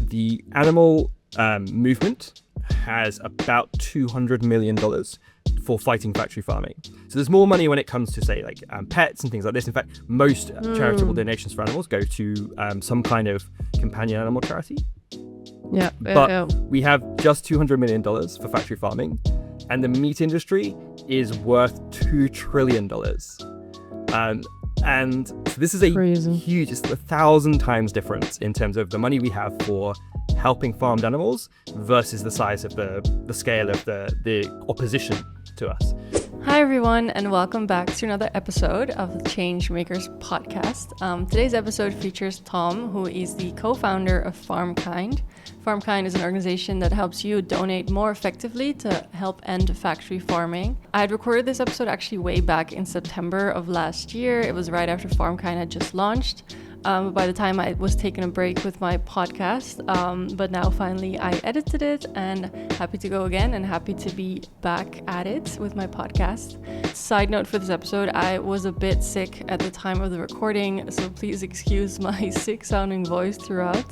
the animal movement has about $200 million for fighting factory farming. So there's more money when it comes to, say, like pets and things like this. In fact, most charitable donations for animals go to some kind of companion animal charity. But we have just $200 million for factory farming, and the meat industry is worth $2 trillion. And so this is a huge, it's 1,000 times difference in terms of the money we have for helping farmed animals versus the size of the scale of the opposition to us. Hi everyone, and welcome back to another episode of the Change Makers podcast. Today's episode features Thom, who is the co-founder of FarmKind. FarmKind is an organization that helps you donate more effectively to help end factory farming. I had recorded this episode actually way back in September of last year. It was right after FarmKind had just launched. By the time I was taking a break with my podcast, but now finally I edited it and happy to go again and happy to be back at it with my podcast. Side note for this episode, I was a bit sick at the time of the recording, so please excuse my sick sounding voice throughout.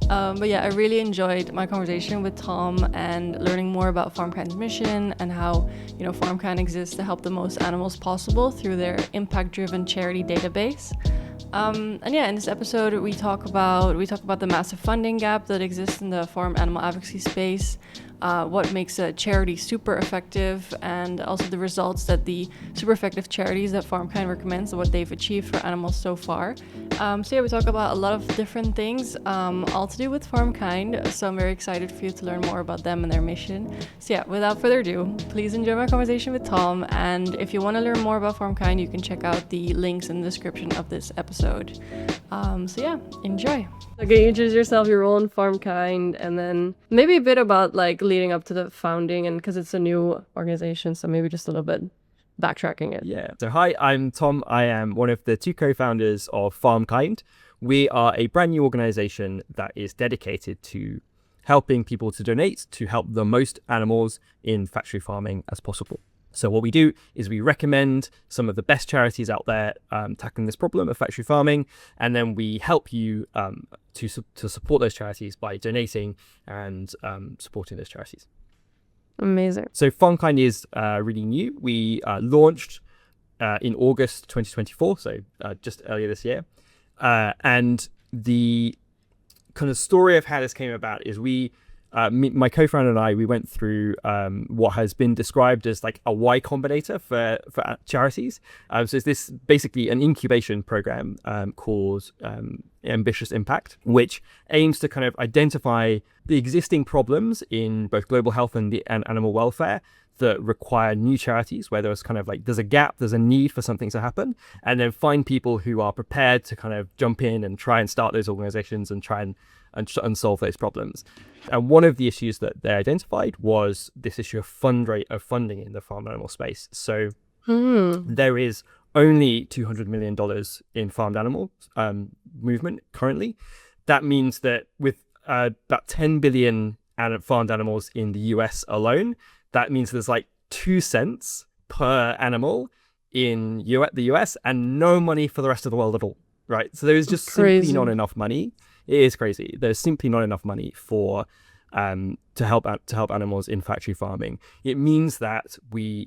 But yeah, I really enjoyed my conversation with Thom and learning more about FarmKind's mission and how, FarmKind exists to help the most animals possible through their impact-driven charity database. In this episode we talk about the massive funding gap that exists in the farm animal advocacy space, what makes a charity super effective, and also the results that the super effective charities that FarmKind recommends and what they've achieved for animals so far. We talk about a lot of different things, all to do with FarmKind, so I'm very excited for you to learn more about them and their mission. So yeah, without further ado, please enjoy my conversation with Thom, and if you want to learn more about FarmKind, you can check out the links in the description of this episode. Enjoy. Okay, introduce yourself, your role in FarmKind, and then maybe a bit about leading up to the founding, and because it's a new organization, so maybe just a little bit backtracking it. Yeah. So hi, I'm Thom. I am one of the two co-founders of FarmKind. We are a brand new organization that is dedicated to helping people to donate to help the most animals in factory farming as possible. So what we do is we recommend some of the best charities out there tackling this problem of factory farming, and then we help you to support those charities by donating and supporting those charities. Amazing. So FarmKind is really new. We launched in August 2024, so just earlier this year. And the kind of story of how this came about is my co-founder and I, we went through what has been described as like a Y Combinator for charities. So it's this basically an incubation program called Ambitious Impact, which aims to kind of identify the existing problems in both global health and animal welfare that require new charities, where there's kind of there's a gap, there's a need for something to happen, and then find people who are prepared to kind of jump in and try and start those organizations and try and solve those problems. And one of the issues that they identified was this issue of funding in the farm animal space. So there is only $200 million in farmed animal movement currently. That means that with about 10 billion farmed animals in the US alone, that means there's 2 cents per animal in the US and no money for the rest of the world at all, right? So there is just simply not enough money. It is crazy. There's simply not enough money for to help animals in factory farming. It means that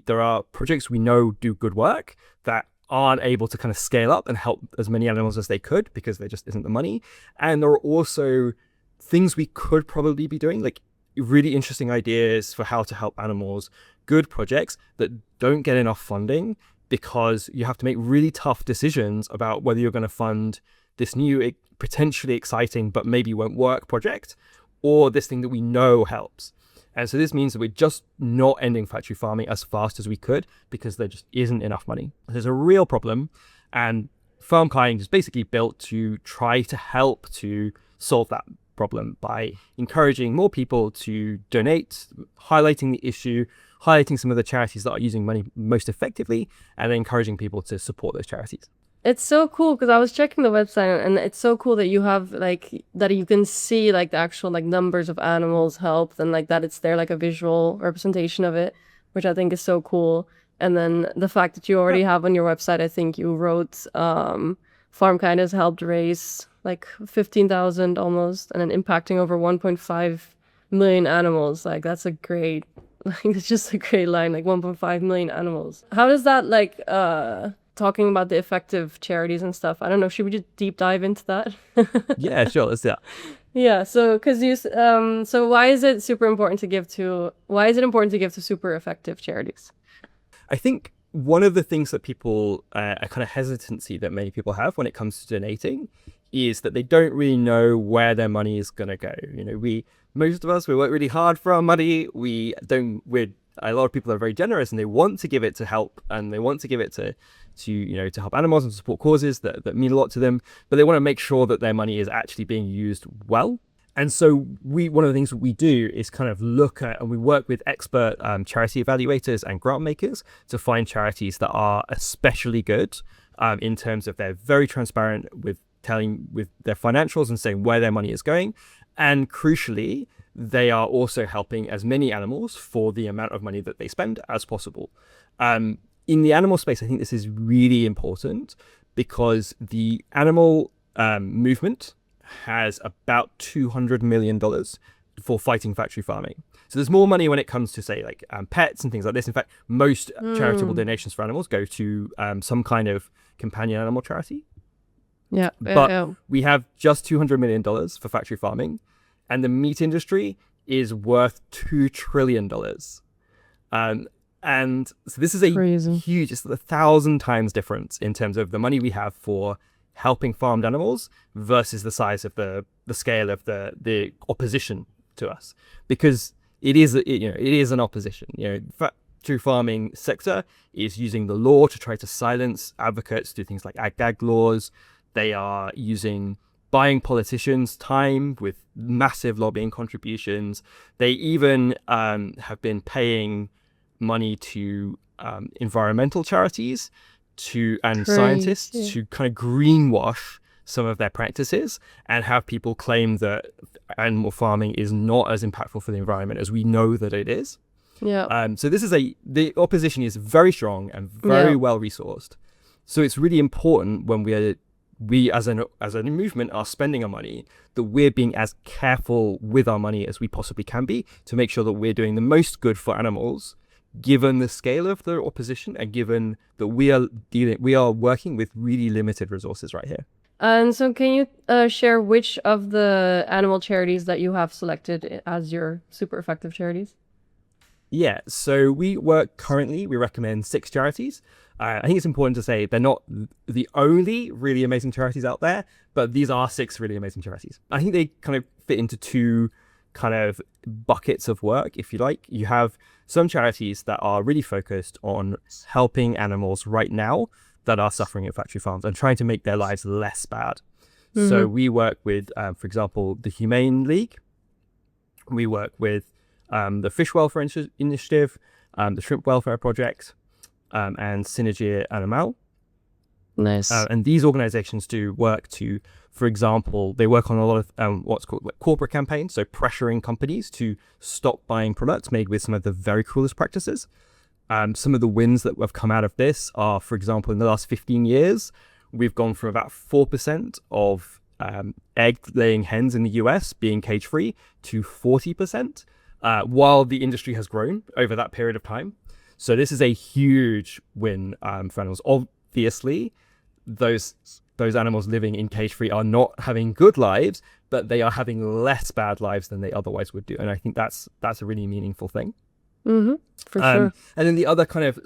there are projects we know do good work that aren't able to kind of scale up and help as many animals as they could because there just isn't the money. And there are also things we could probably be doing, really interesting ideas for how to help animals, good projects that don't get enough funding because you have to make really tough decisions about whether you're going to fund this new, potentially exciting, but maybe won't work project, or this thing that we know helps. And so this means that we're just not ending factory farming as fast as we could because there just isn't enough money. There's a real problem, and FarmKind is basically built to try to help to solve that problem by encouraging more people to donate, highlighting the issue, highlighting some of the charities that are using money most effectively, and then encouraging people to support those charities. It's so cool because I was checking the website, and it's so cool that you have that you can see the actual numbers of animals helped, and that it's there a visual representation of it, which I think is so cool. And then the fact that you already have on your website, I think you wrote FarmKind has helped raise like 15,000 almost, and then impacting over 1.5 million animals. Like that's a great, like it's just a great line. Like 1.5 million animals. How does that like talking about the effective charities and stuff? I don't know. Should we just deep dive into that? Yeah, sure. Let's do that. Yeah. So, so why is it important to give to super effective charities? I think one of the things that people, a kind of hesitancy that many people have when it comes to donating is that they don't really know where their money is going to go. You know, most of us, we work really hard for our money. A lot of people are very generous and they want to give it to help, and they want to give it to help animals and support causes that mean a lot to them, but they want to make sure that their money is actually being used well. And so one of the things that we do is kind of look at, and we work with expert charity evaluators and grant makers to find charities that are especially good in terms of they're very transparent with their financials and saying where their money is going. And crucially, they are also helping as many animals for the amount of money that they spend as possible. In the animal space, I think this is really important because the animal movement has about $200 million for fighting factory farming. So there's more money when it comes to, say, like pets and things like this. In fact, most charitable donations for animals go to some kind of companion animal charity. Yeah. But we have just $200 million for factory farming, and the meat industry is worth $2 trillion. And so this is a huge, it's 1,000 times difference in terms of the money we have for helping farmed animals versus the size of the scale of the opposition to us, because it is an opposition. Factory farming sector is using the law to try to silence advocates, do things like ag-gag laws. They are buying politicians time with massive lobbying contributions. They even have been paying money to environmental charities and scientists to kind of greenwash some of their practices and have people claim that animal farming is not as impactful for the environment as we know that it is. Yeah. So the opposition is very strong and very well resourced. So it's really important when we as a movement are spending our money, that we're being as careful with our money as we possibly can be to make sure that we're doing the most good for animals, given the scale of the opposition and given that we are working with really limited resources right here. And so can you share which of the animal charities that you have selected as your super effective charities? Yeah, so we recommend 6 charities. I think it's important to say they're not the only really amazing charities out there, but these are 6 really amazing charities. I think they kind of fit into 2 kind of buckets of work, if you like. You have some charities that are really focused on helping animals right now that are suffering at factory farms and trying to make their lives less bad. Mm-hmm. So we work with, for example, the Humane League. We work with the Fish Welfare Initiative, the Shrimp Welfare Project, and Synergie Animal. Nice. And these organizations do work to, for example, they work on a lot of what's called like corporate campaigns, so pressuring companies to stop buying products made with some of the very cruelest practices. Some of the wins that have come out of this are, for example, in the last 15 years, we've gone from about 4% of egg-laying hens in the US being cage-free to 40%, while the industry has grown over that period of time. So this is a huge win for animals. Obviously, those animals living in cage-free are not having good lives, but they are having less bad lives than they otherwise would do. And I think that's a really meaningful thing. Mm-hmm, for sure. And then the other kind of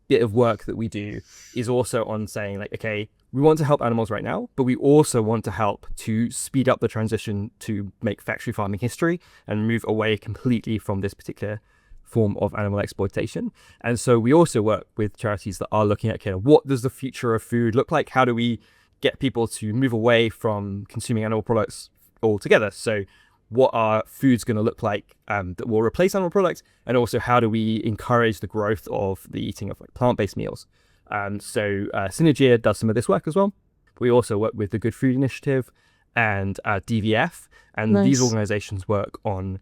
bit of work that we do is also on saying, like, okay, we want to help animals right now, but we also want to help to speed up the transition to make factory farming history and move away completely from this particular form of animal exploitation. And so we also work with charities that are looking at, okay, what does the future of food look like? How do we get people to move away from consuming animal products altogether? So what are foods going to look like that will replace animal products? And also, how do we encourage the growth of the eating of like plant-based meals? So Synergia does some of this work as well. We also work with the Good Food Initiative and DVF. And Nice. These organizations work on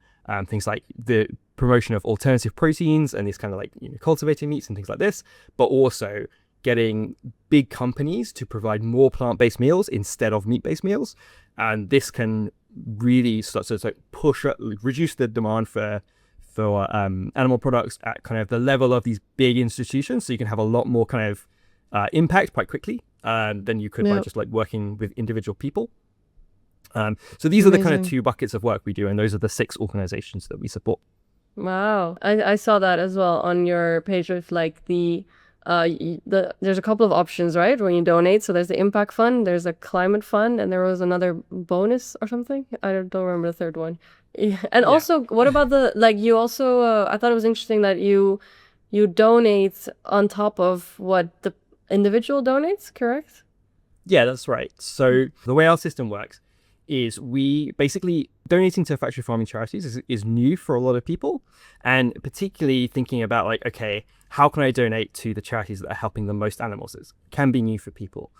things like the promotion of alternative proteins and these kind of like cultivated meats and things like this, but also getting big companies to provide more plant-based meals instead of meat-based meals. And this can really start to reduce the demand for animal products at kind of the level of these big institutions. So you can have a lot more kind of impact quite quickly than you could by just like working with individual people. So these are the kind of 2 buckets of work we do, and those are the 6 organizations that we support. Wow. I saw that as well on your page with like there's a couple of options, right? When you donate. So there's the impact fund, there's a climate fund, and there was another bonus or something. I don't remember the third one. And also, what about you also, I thought it was interesting that you donate on top of what the individual donates, correct? Yeah, that's right. So the way our system works is we basically donating to factory farming charities is new for a lot of people, and particularly thinking about like, okay, how can I donate to the charities that are helping the most animals? It can be new for people.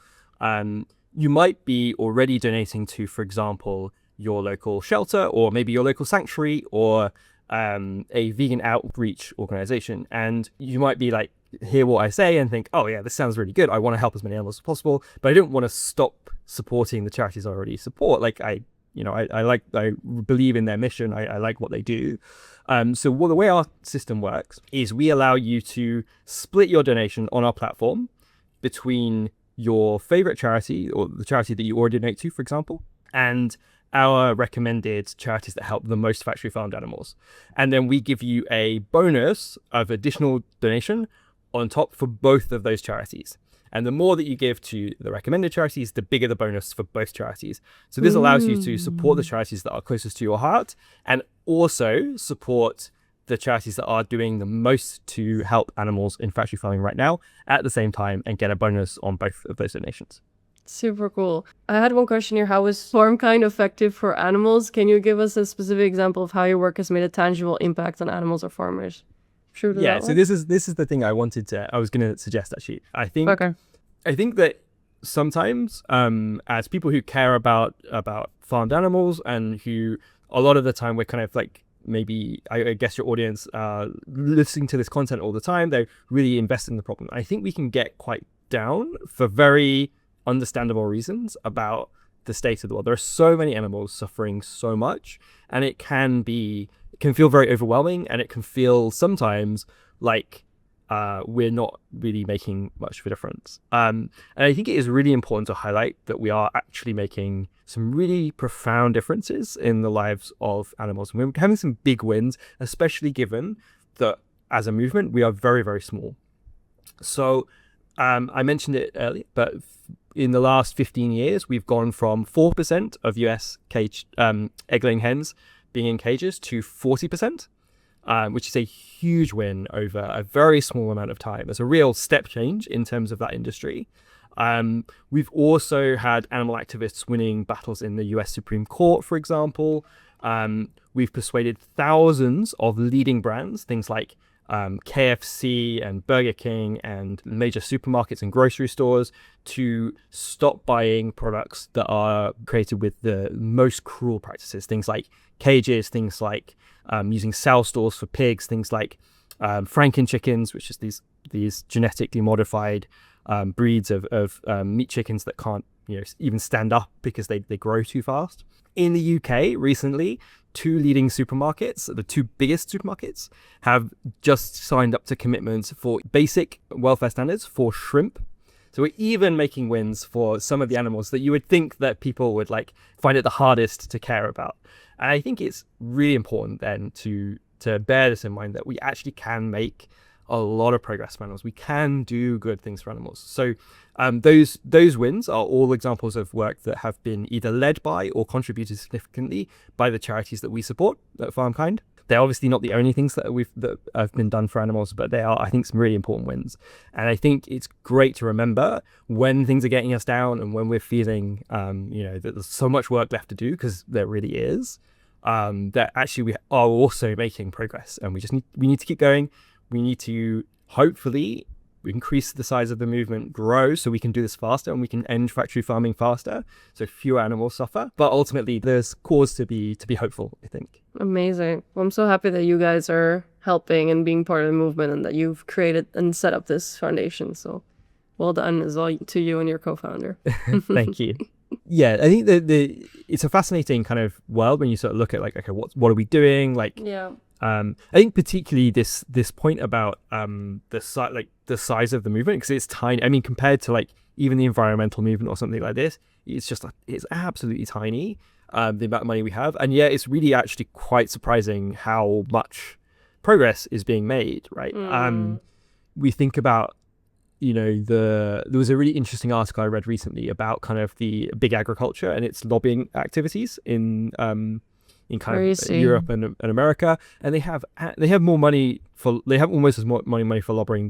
You might be already donating to, for example, your local shelter, or maybe your local sanctuary, or a vegan outreach organization, and you might be like, hear what I say and think, oh yeah, this sounds really good. I want to help as many animals as possible, but I don't want to stop supporting the charities I already support. Like I believe in their mission. I like what they do. So the way our system works is we allow you to split your donation on our platform between your favorite charity, or the charity that you already donate to, for example, and our recommended charities that help the most factory farmed animals. And then we give you a bonus of additional donation on top for both of those charities. And the more that you give to the recommended charities, the bigger the bonus for both charities. So this allows you to support the charities that are closest to your heart, and also support the charities that are doing the most to help animals in factory farming right now at the same time, and get a bonus on both of those donations. Super cool. I had one question here. How is FarmKind effective for animals? Can you give us a specific example of how your work has made a tangible impact on animals or farmers? True to that So one? this is the thing I was going to suggest, actually. I think that sometimes as people who care about farmed animals, and who a lot of the time we're kind of like, maybe I guess your audience listening to this content all the time, they're really invested in the problem. I think we can get quite down for very understandable reasons about the state of the world. There are so many animals suffering so much, and it can feel very overwhelming, and it can feel sometimes like we're not really making much of a difference. And I think it is really important to highlight that we are actually making some really profound differences in the lives of animals. And we're having some big wins, especially given that as a movement, we are very, very small. So I mentioned it earlier, but in the last 15 years, we've gone from 4% of US egg-laying hens being in cages to 40%, which is a huge win over a very small amount of time. It's a real step change in terms of that industry. We've also had animal activists winning battles in the US Supreme Court, for example. We've persuaded thousands of leading brands, things like KFC and Burger King and major supermarkets and grocery stores, to stop buying products that are created with the most cruel practices, things like cages, things like using sow stalls for pigs, things like Franken chickens, which is these genetically modified breeds of meat chickens that can't even stand up because they grow too fast. In the UK recently, 2 leading supermarkets, the 2 biggest supermarkets, have just signed up to commitments for basic welfare standards for shrimp. So we're even making wins for some of the animals that you would think that people would like find it the hardest to care about. And I think it's really important then to bear this in mind, that we actually can make a lot of progress for animals. We can do good things for animals. So those wins are all examples of work that have been either led by or contributed significantly by the charities that we support at FarmKind. They're obviously not the only things that have been done for animals, but they are, I think, some really important wins. And I think it's great to remember when things are getting us down and when we're feeling, that there's so much work left to do, because there really is, that actually we are also making progress, and we need to keep going. We need to hopefully increase the size of the movement, grow so we can do this faster and we can end factory farming faster so fewer animals suffer. But ultimately, there's cause to be hopeful, I think. Amazing. Well, I'm so happy that you guys are helping and being part of the movement, and that you've created and set up this foundation. So well done as well to you and your co-founder. Thank you. Yeah, I think it's a fascinating kind of world when you sort of look at like, okay, what are we doing? Like, Yeah. I think particularly this point about the size of the movement, because it's tiny. I mean, compared to like even the environmental movement or something like this, it's absolutely tiny. The amount of money we have, and yet it's really actually quite surprising how much progress is being made. Right? We think about, there was a really interesting article I read recently about kind of the big agriculture and its lobbying activities in kind of Europe and America, and they have more money they have almost as much money for lobbying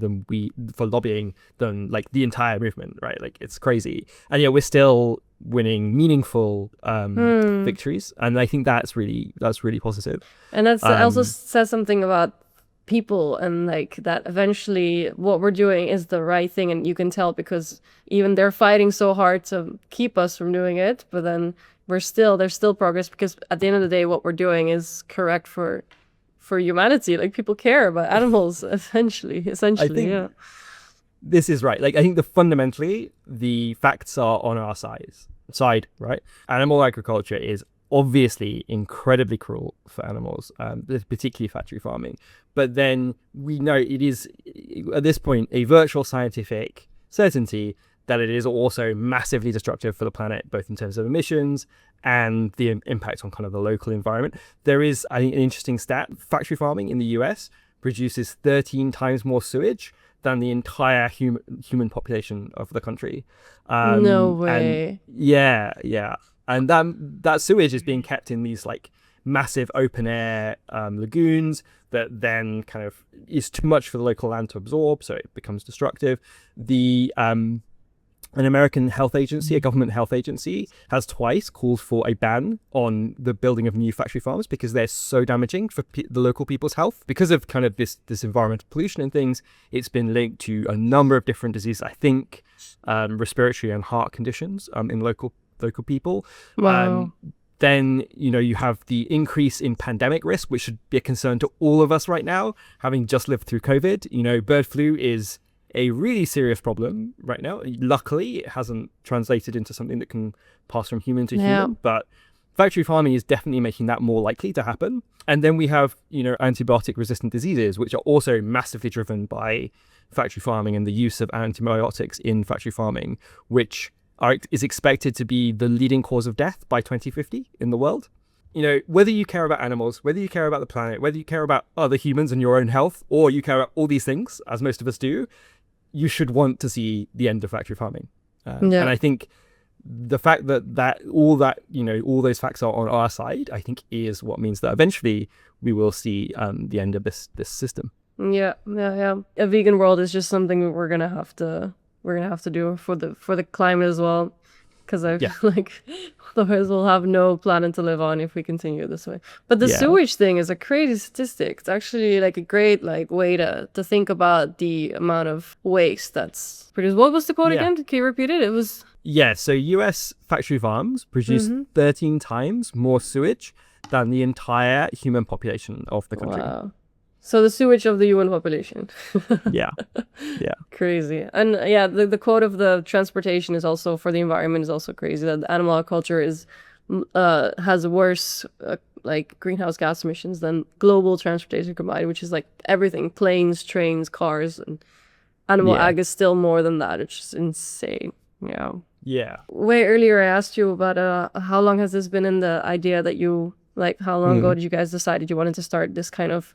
than like the entire movement, right? Like, it's crazy, and we're still winning meaningful victories, and I think that's really positive. And that's also says something about people, and like that eventually what we're doing is the right thing, and you can tell because even they're fighting so hard to keep us from doing it, but then there's still progress, because at the end of the day what we're doing is correct for humanity. Like, people care about animals essentially. I think this is right. Like, I think fundamentally the facts are on our side, right? Animal agriculture is obviously incredibly cruel for animals, particularly factory farming. But then we know it is, at this point, a virtual scientific certainty that it is also massively destructive for the planet, both in terms of emissions and the impact on kind of the local environment. There is, I think, an interesting stat. Factory farming in the US produces 13 times more sewage than the entire human population of the country. No way. And that sewage is being kept in these like massive open air lagoons that then kind of is too much for the local land to absorb, so it becomes destructive. An American health agency, a government health agency, has twice called for a ban on the building of new factory farms because they're so damaging for the local people's health. Because of kind of this environmental pollution and things, it's been linked to a number of different diseases, I think respiratory and heart conditions in local people. Wow. Then, you have the increase in pandemic risk, which should be a concern to all of us right now, having just lived through COVID. Bird flu is a really serious problem right now. Luckily, it hasn't translated into something that can pass from human to human, but factory farming is definitely making that more likely to happen. And then we have, antibiotic resistant diseases, which are also massively driven by factory farming and the use of antibiotics in factory farming, which is expected to be the leading cause of death by 2050 in the world. Whether you care about animals, whether you care about the planet, whether you care about other humans and your own health, or you care about all these things, as most of us do, you should want to see the end of factory farming. And I think the fact that all those facts are on our side, I think, is what means that eventually we will see the end of this system. Yeah. A vegan world is just something we're gonna have to do for the climate as well, because I feel like otherwise we'll have no planet to live on if we continue this way. But the sewage thing is a crazy statistic. It's actually like a great way to think about the amount of waste that's produced. What was the quote again? Can you repeat it? It was so US factory farms produce 13 times more sewage than the entire human population of the country. Wow. So the sewage of the human population. Yeah. Crazy. And the quote of the transportation is also, for the environment, is also crazy, that animal agriculture has worse greenhouse gas emissions than global transportation combined, which is like everything: planes, trains, cars, and animal ag is still more than that. It's just insane. Yeah. Way earlier I asked you about how long has this been in the idea that you how long ago did you guys decide you wanted to start this kind of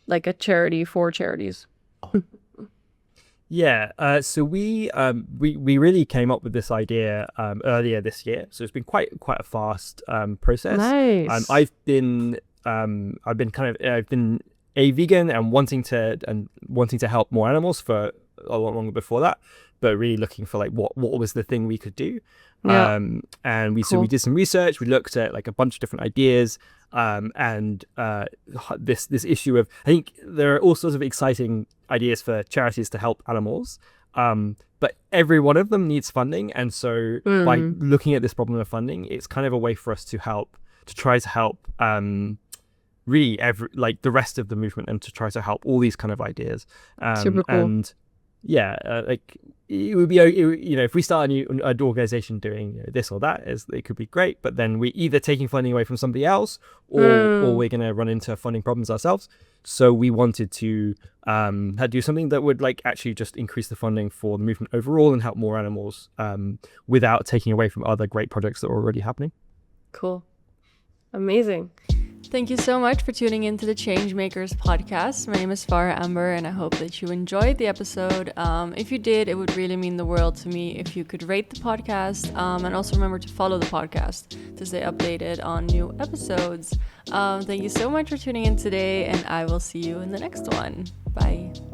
like a charity for charities? So we really came up with this idea earlier this year. So it's been quite a fast process. Nice. I've been a vegan and wanting to help more animals for a lot longer before that, but really looking for what was the thing we could do. And we did some research. We looked at a bunch of different ideas, and this issue of, I think there are all sorts of exciting ideas for charities to help animals, but every one of them needs funding. And so by looking at this problem of funding, it's kind of a way for us to try to help really the rest of the movement, and to try to help all these kind of ideas. Super cool. And like it would be, if we start an organization doing this or that, it could be great, but then we're either taking funding away from somebody else, or we're going to run into funding problems ourselves. So we wanted to do something that would like actually just increase the funding for the movement overall and help more animals, without taking away from other great projects that are already happening. Cool. Amazing. Thank you so much for tuning into the Changemakers podcast. My name is Farah Amber, and I hope that you enjoyed the episode. If you did, it would really mean the world to me if you could rate the podcast, and also remember to follow the podcast to stay updated on new episodes. Thank you so much for tuning in today, and I will see you in the next one. Bye.